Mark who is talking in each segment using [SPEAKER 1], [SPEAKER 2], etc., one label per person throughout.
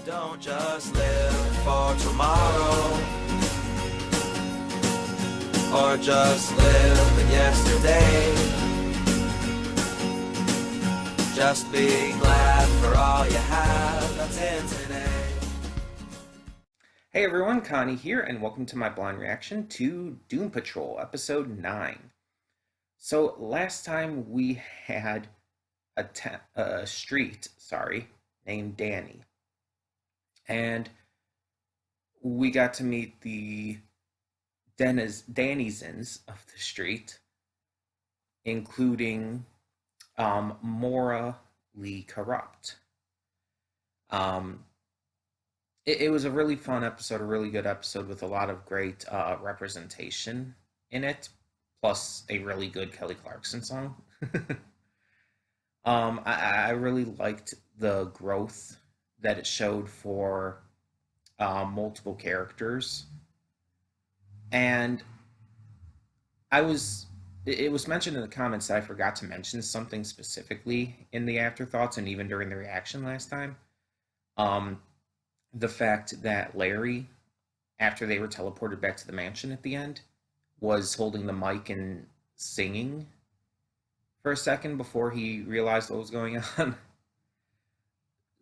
[SPEAKER 1] Don't just live for tomorrow, or just live in yesterday. Just be glad for all you have that's in today.
[SPEAKER 2] Hey everyone, Connie here, and welcome to my blind reaction to Doom Patrol, episode 9. So last time we had a street, named Danny. And we got to meet the denizens of the street, including morally corrupt. It was a really fun episode, a really good episode with a lot of great representation in it, plus a really good Kelly Clarkson song. I really liked the growth that it showed for multiple characters, and it was mentioned in the comments that I forgot to mention something specifically in the afterthoughts and even during the reaction last time. The fact that Larry, after they were teleported back to the mansion at the end, was holding the mic and singing for a second before he realized what was going on,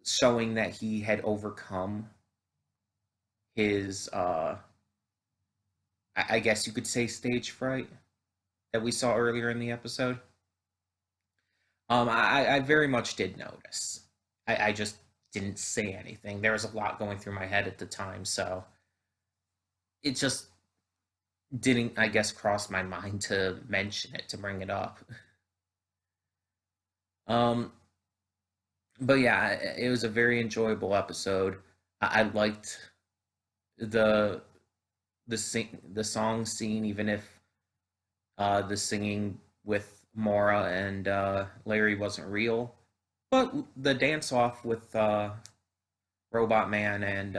[SPEAKER 2] showing that he had overcome his, I guess you could say, stage fright that we saw earlier in the episode. I very much did notice. I just didn't say anything. There was a lot going through my head at the time, so it just didn't, I guess, cross my mind to mention it, to bring it up. Um, but yeah, it was a very enjoyable episode. I liked the the song scene, even if the singing with Mora and Larry wasn't real. But the dance off with Robot Man and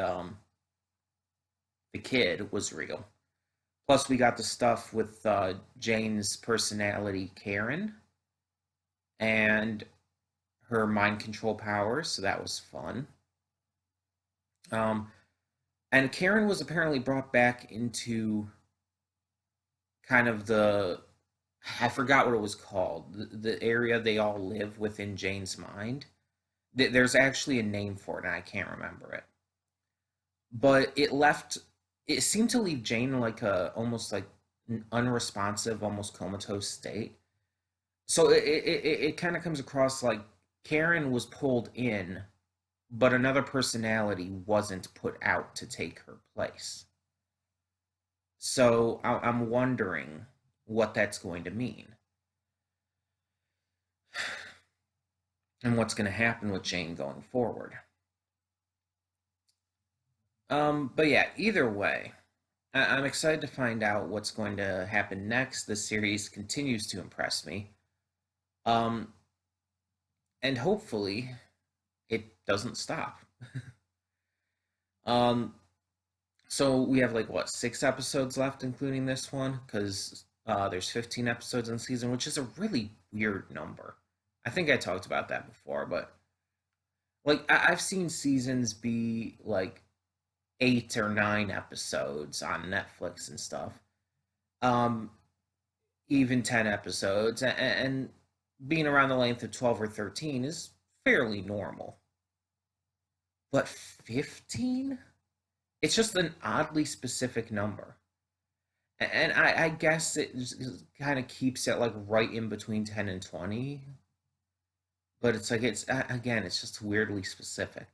[SPEAKER 2] the kid was real. Plus, we got the stuff with Jane's personality, Karen, and her mind control powers, so that was fun. And Karen was apparently brought back into kind of I forgot what it was called, the area they all live within Jane's mind. There's actually a name for it, and I can't remember it. But it seemed to leave Jane like almost like an unresponsive, almost comatose state. So it kind of comes across like Karen was pulled in, but another personality wasn't put out to take her place. So I'm wondering what that's going to mean. And what's going to happen with Jane going forward. But yeah, either way, I'm excited to find out what's going to happen next. The series continues to impress me. And hopefully it doesn't stop. So we have like what, 6 episodes left, including this one, because there's 15 episodes in the season, which is a really weird number. I think I talked about that before, but like I've seen seasons be like 8 or 9 episodes on Netflix and stuff. Um, Even 10 episodes, and being around the length of 12 or 13 is fairly normal. But 15? It's just an oddly specific number. And I guess it kind of keeps it like right in between 10 and 20. But it's like, again, it's just weirdly specific.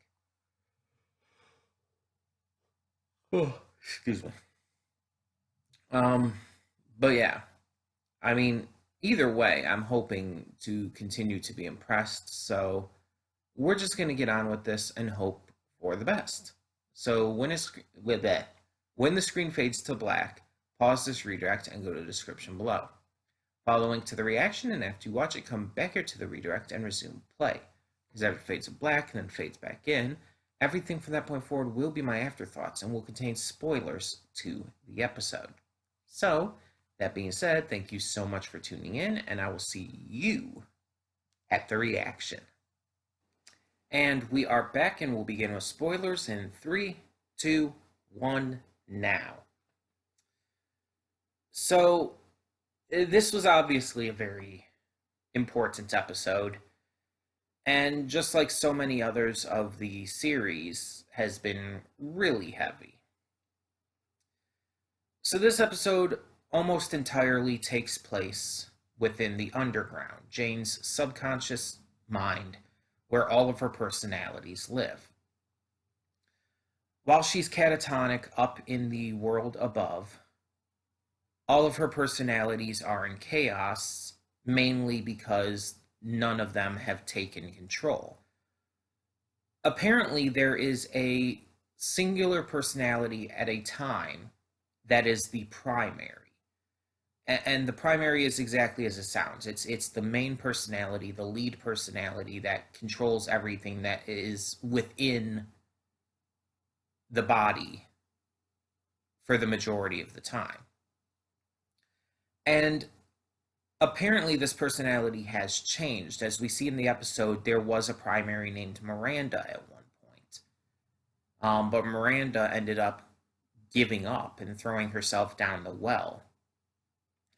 [SPEAKER 2] Oh, excuse me. Um, but yeah, I mean, either way, I'm hoping to continue to be impressed. So we're just going to get on with this and hope for the best. So when the screen fades to black, pause this redirect and go to the description below. Follow the link to the reaction, and after you watch it, come back here to the redirect and resume play. Because after it fades to black and then fades back in, everything from that point forward will be my afterthoughts and will contain spoilers to the episode. So, that being said, thank you so much for tuning in, and I will see you at the reaction. And we are back, and we'll begin with spoilers in three, two, one, now. So, this was obviously a very important episode, and just like so many others of the series, has been really heavy. So, this episode almost entirely takes place within the underground, Jane's subconscious mind, where all of her personalities live. While she's catatonic up in the world above, all of her personalities are in chaos, mainly because none of them have taken control. Apparently, there is a singular personality at a time that is the primary. And the primary is exactly as it sounds. It's the main personality, the lead personality that controls everything that is within the body for the majority of the time. And apparently, this personality has changed. As we see in the episode, there was a primary named Miranda at one point. But Miranda ended up giving up and throwing herself down the well.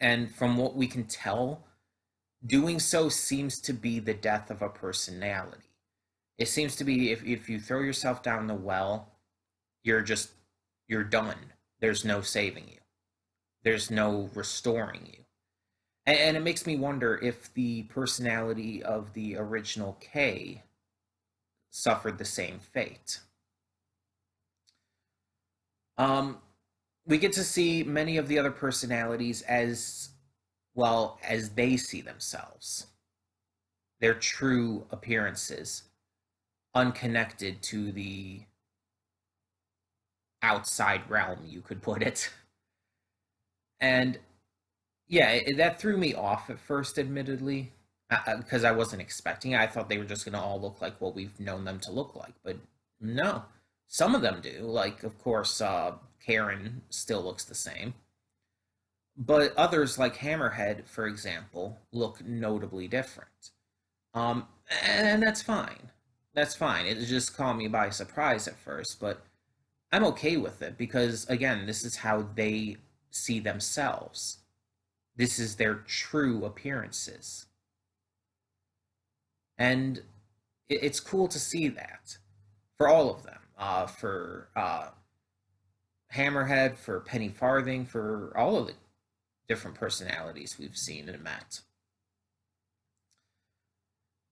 [SPEAKER 2] And from what we can tell, doing so seems to be the death of a personality. It seems to be if you throw yourself down the well, you're done. There's no saving you. There's no restoring you. And it makes me wonder if the personality of the original K suffered the same fate. We get to see many of the other personalities as well as they see themselves, their true appearances, unconnected to the outside realm, you could put it. And yeah, that threw me off at first, admittedly, because I wasn't expecting it. I thought they were just going to all look like what we've known them to look like, but no. Some of them do. Like, of course, Karen still looks the same. But others, like Hammerhead, for example, look notably different. Um, and that's fine. That's fine. It just caught me by surprise at first, but I'm okay with it because, again, this is how they see themselves. This is their true appearances. And it's cool to see that for all of them. For Hammerhead, for Penny Farthing, for all of the different personalities we've seen and met.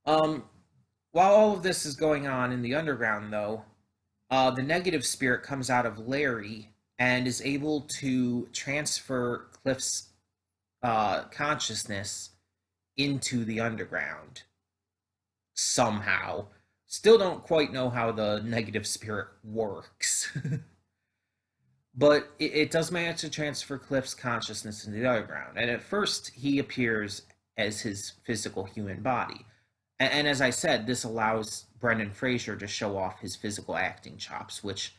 [SPEAKER 2] Um, while all of this is going on in the underground, though, the negative spirit comes out of Larry and is able to transfer Cliff's consciousness into the underground somehow. Still don't quite know how the negative spirit works. But it does manage to transfer Cliff's consciousness into the underground. And at first, he appears as his physical human body. And as I said, this allows Brendan Fraser to show off his physical acting chops, which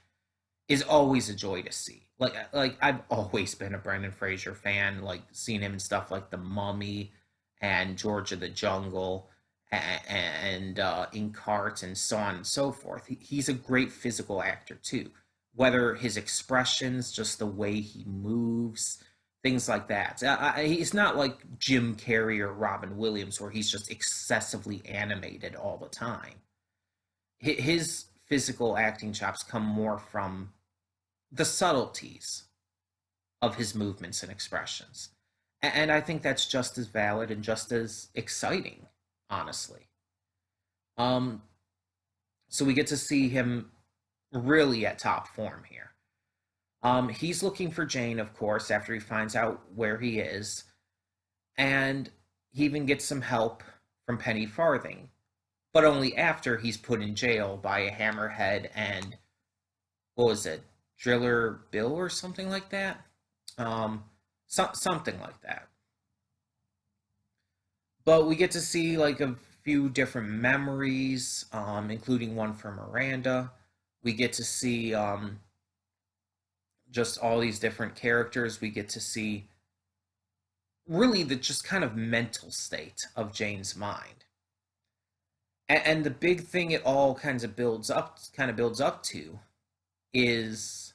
[SPEAKER 2] is always a joy to see. Like I've always been a Brendan Fraser fan, like seeing him in stuff like The Mummy and George of the Jungle and Inkheart and so on and so forth. He's a great physical actor too. Whether his expressions, just the way he moves, things like that. He's not like Jim Carrey or Robin Williams, where he's just excessively animated all the time. His physical acting chops come more from the subtleties of his movements and expressions. And I think that's just as valid and just as exciting, honestly. Um, so we get to see him really at top form here. He's looking for Jane, of course, after he finds out where he is, and he even gets some help from Penny Farthing, but only after he's put in jail by a Hammerhead and what was it, Driller Bill or something like that. Something like that. But we get to see like a few different memories, including one from Miranda. We get to see just all these different characters. We get to see really the just kind of mental state of Jane's mind. And the big thing it all builds up to is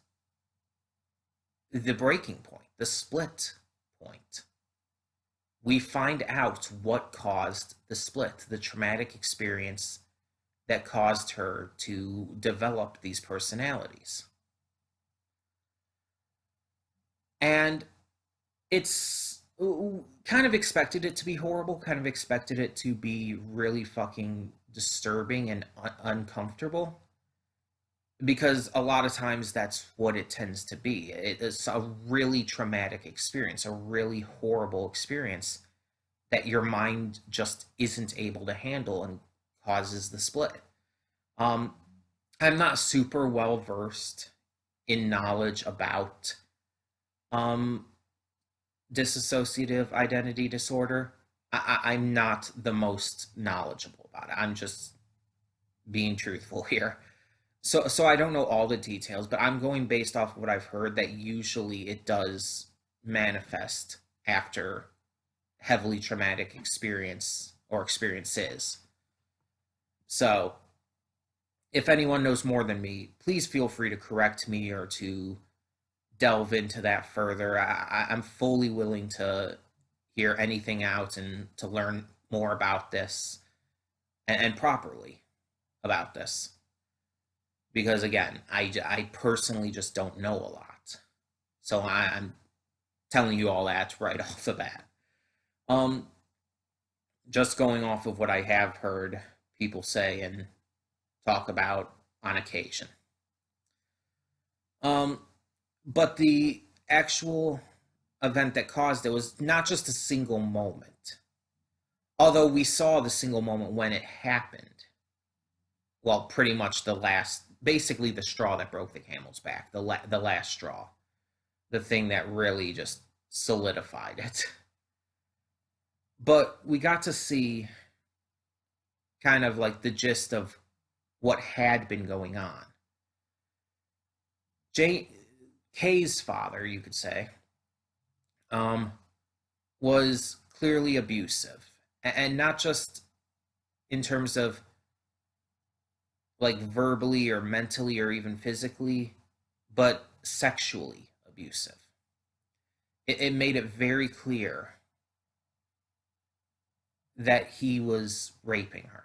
[SPEAKER 2] the breaking point, the split point. We find out what caused the split, the traumatic experience that caused her to develop these personalities. And it's kind of expected it to be horrible, kind of expected it to be really fucking disturbing and uncomfortable, because a lot of times that's what it tends to be. It is a really traumatic experience, a really horrible experience that your mind just isn't able to handle and causes the split. Um, I'm not super well versed in knowledge about um, dissociative identity disorder. I'm not the most knowledgeable about it. I'm just being truthful here. So I don't know all the details, but I'm going based off of what I've heard that usually it does manifest after heavily traumatic experience or experiences. So if anyone knows more than me, please feel free to correct me or to delve into that further. I'm fully willing to hear anything out and to learn more about this and properly about this. Because again, I personally just don't know a lot. So I'm telling you all that right off the bat. Um, just going off of what I have heard people say and talk about on occasion. Um, but the actual event that caused it was not just a single moment. Although we saw the single moment when it happened. Well, pretty much basically the straw that broke the camel's back, the last straw, the thing that really just solidified it. But we got to see kind of like the gist of what had been going on. J Kay's father, you could say, um, was clearly abusive, and not just in terms of like verbally or mentally or even physically, but sexually abusive. It made it very clear that he was raping her.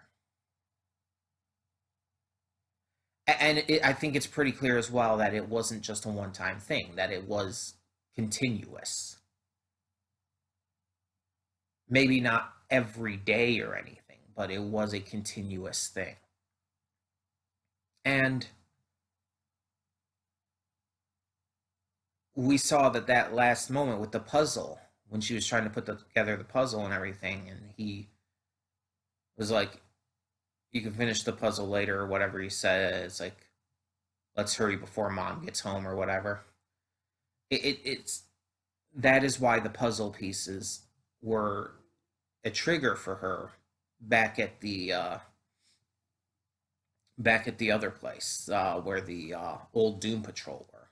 [SPEAKER 2] I think it's pretty clear as well that it wasn't just a one time thing, that it was continuous. Maybe not every day or anything, but it was a continuous thing. And we saw that last moment with the puzzle, when she was trying to put together the puzzle and everything, and he was like, you can finish the puzzle later or whatever he said. It's like, let's hurry before mom gets home or whatever. It's that is why the puzzle pieces were a trigger for her back at the other place where the old Doom Patrol were,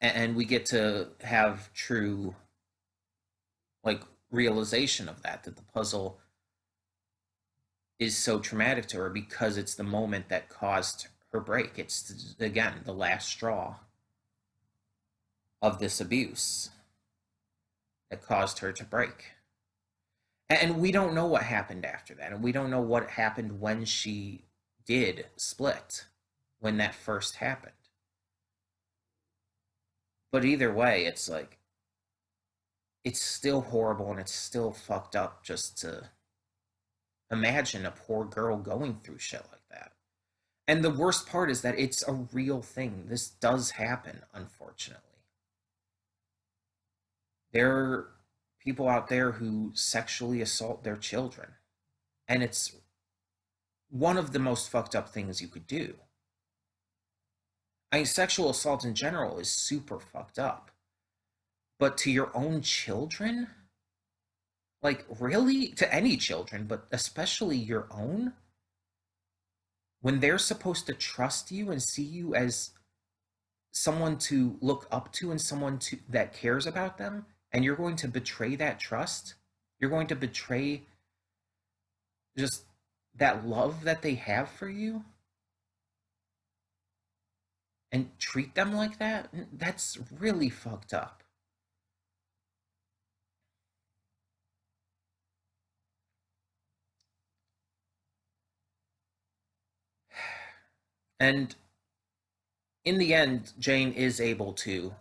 [SPEAKER 2] and we get to have true like realization of that the puzzle is so traumatic to her because it's the moment that caused her break. It's again the last straw of this abuse that caused her to break. And we don't know what happened after that, and we don't know what happened when she did split, when that first happened. But either way, it's like it's still horrible and it's still fucked up just to imagine a poor girl going through shit like that. And the worst part is that it's a real thing. This does happen, unfortunately. There are people out there who sexually assault their children. And it's one of the most fucked up things you could do. I mean, sexual assault in general is super fucked up. But to your own children? Like, really? To any children, but especially your own? When they're supposed to trust you and see you as someone to look up to and that cares about them, and you're going to betray that trust? You're going to betray just that love that they have for you and treat them like that, that's really fucked up. And in the end, Jane is able to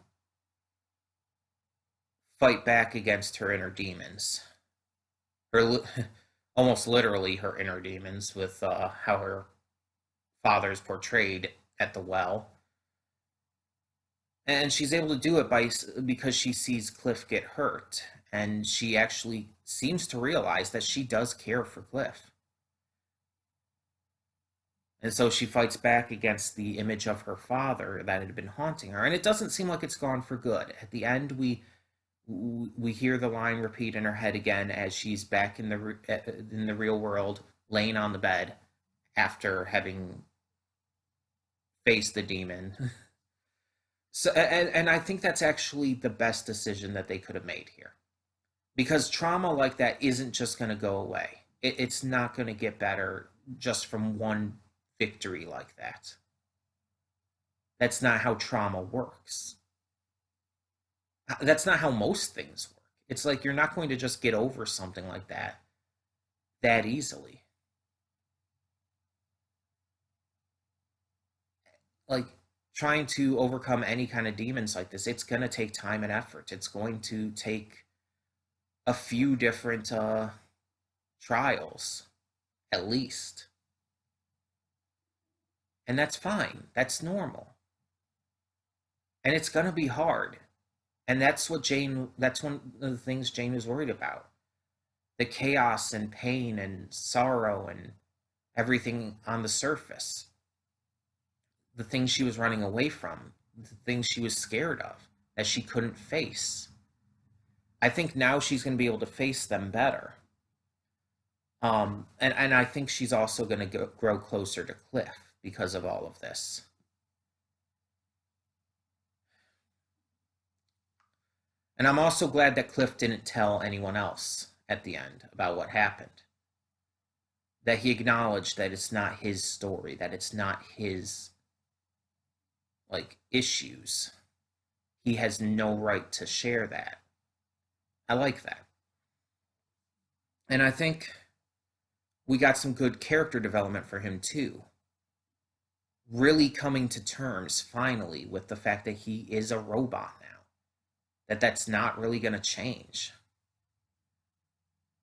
[SPEAKER 2] fight back against her inner demons. Her almost literally her inner demons with how her father's portrayed at the well. And she's able to do it because she sees Cliff get hurt, and she actually seems to realize that she does care for Cliff. And so she fights back against the image of her father that had been haunting her, and it doesn't seem like it's gone for good. At the end, we hear the line repeat in her head again as she's back in the real world, laying on the bed after having faced the demon. So, and I think that's actually the best decision that they could have made here, because trauma like that isn't just going to go away. It's not going to get better just from one victory like that. That's not how trauma works. That's not how most things work. It's like you're not going to just get over something like that easily. Like trying to overcome any kind of demons like this, it's going to take time and effort. It's going to take a few different trials, at least. And that's fine. That's normal. And it's going to be hard. And that's one of the things Jane was worried about. The chaos and pain and sorrow and everything on the surface. The things she was running away from, the things she was scared of, that she couldn't face. I think now she's going to be able to face them better. And I think she's also going to grow closer to Cliff because of all of this. And I'm also glad that Cliff didn't tell anyone else at the end about what happened. That he acknowledged that it's not his story, that it's not his like issues. He has no right to share that. I like that. And I think we got some good character development for him too. Really coming to terms finally with the fact that he is a robot now. That's not really going to change.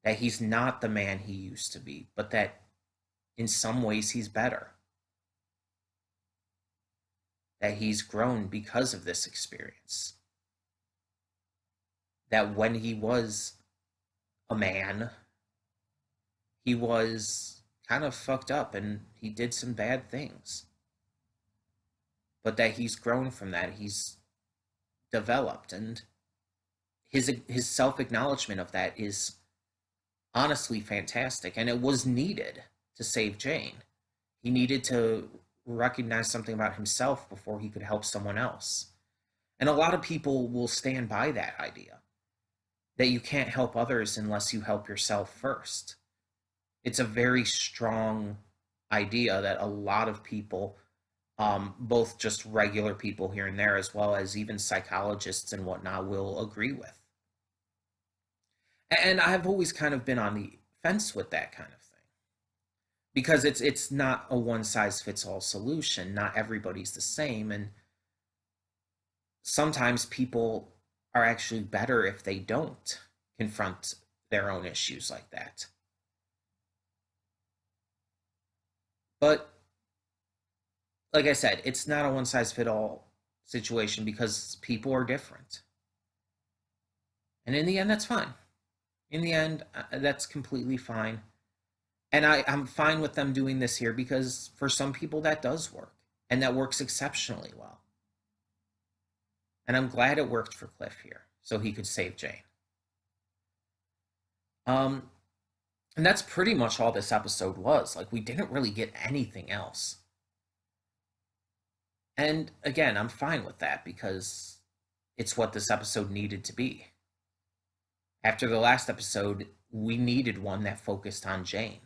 [SPEAKER 2] That he's not the man he used to be, but that in some ways he's better. That he's grown because of this experience. That when he was a man, he was kind of fucked up and he did some bad things. But that he's grown from that, he's developed, and his self-acknowledgement of that is honestly fantastic, and it was needed to save Jane. He needed to recognize something about himself before he could help someone else. And a lot of people will stand by that idea that you can't help others unless you help yourself first. It's a very strong idea that a lot of people, both just regular people here and there, as well as even psychologists and whatnot, will agree with. And I've always kind of been on the fence with that kind of thing because it's not a one size fits all solution. Not everybody's the same, and sometimes people are actually better if they don't confront their own issues like that. But like I said, it's not a one size fit all situation because people are different. And in the end, that's fine. In the end, that's completely fine. And I'm fine with them doing this here because for some people that does work. And that works exceptionally well. And I'm glad it worked for Cliff here, so he could save Jane. Um, and that's pretty much all this episode was. Like, we didn't really get anything else. And again, I'm fine with that because it's what this episode needed to be. After the last episode, we needed one that focused on Jane.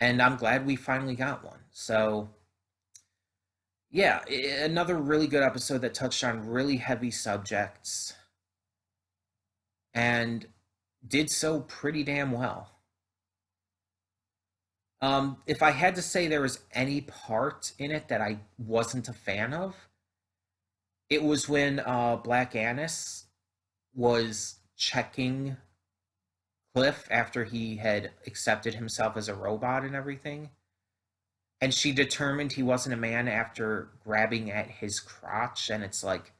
[SPEAKER 2] And I'm glad we finally got one. So, yeah, another really good episode that touched on really heavy subjects and did so pretty damn well. If I had to say there was any part in it that I wasn't a fan of, it was when Black Annis was checking Cliff after he had accepted himself as a robot and everything. And she determined he wasn't a man after grabbing at his crotch. And it's like,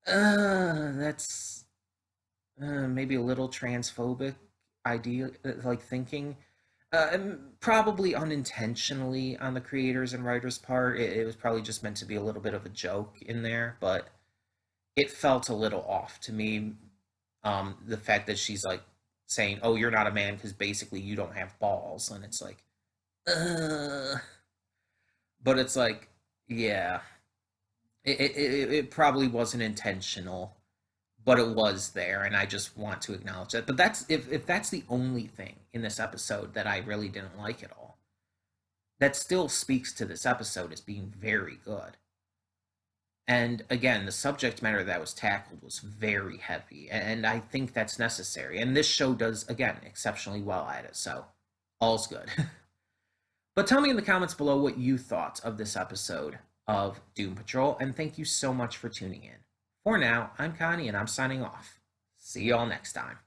[SPEAKER 2] that's maybe a little transphobic idea, like thinking. Probably unintentionally on the creators and writers' part. It was probably just meant to be a little bit of a joke in there, but it felt a little off to me. The fact that she's like saying, "Oh, you're not a man because basically you don't have balls," and it's like, uh, but it's like, yeah, it probably wasn't intentional, but it was there, and I just want to acknowledge that. But that's if that's the only thing in this episode that I really didn't like at all, that still speaks to this episode as being very good. And again, the subject matter that was tackled was very heavy, and I think that's necessary. And this show does, again, exceptionally well at it, so all's good. But tell me in the comments below what you thought of this episode of Doom Patrol, and thank you so much for tuning in. For now, I'm Connie, and I'm signing off. See y'all next time.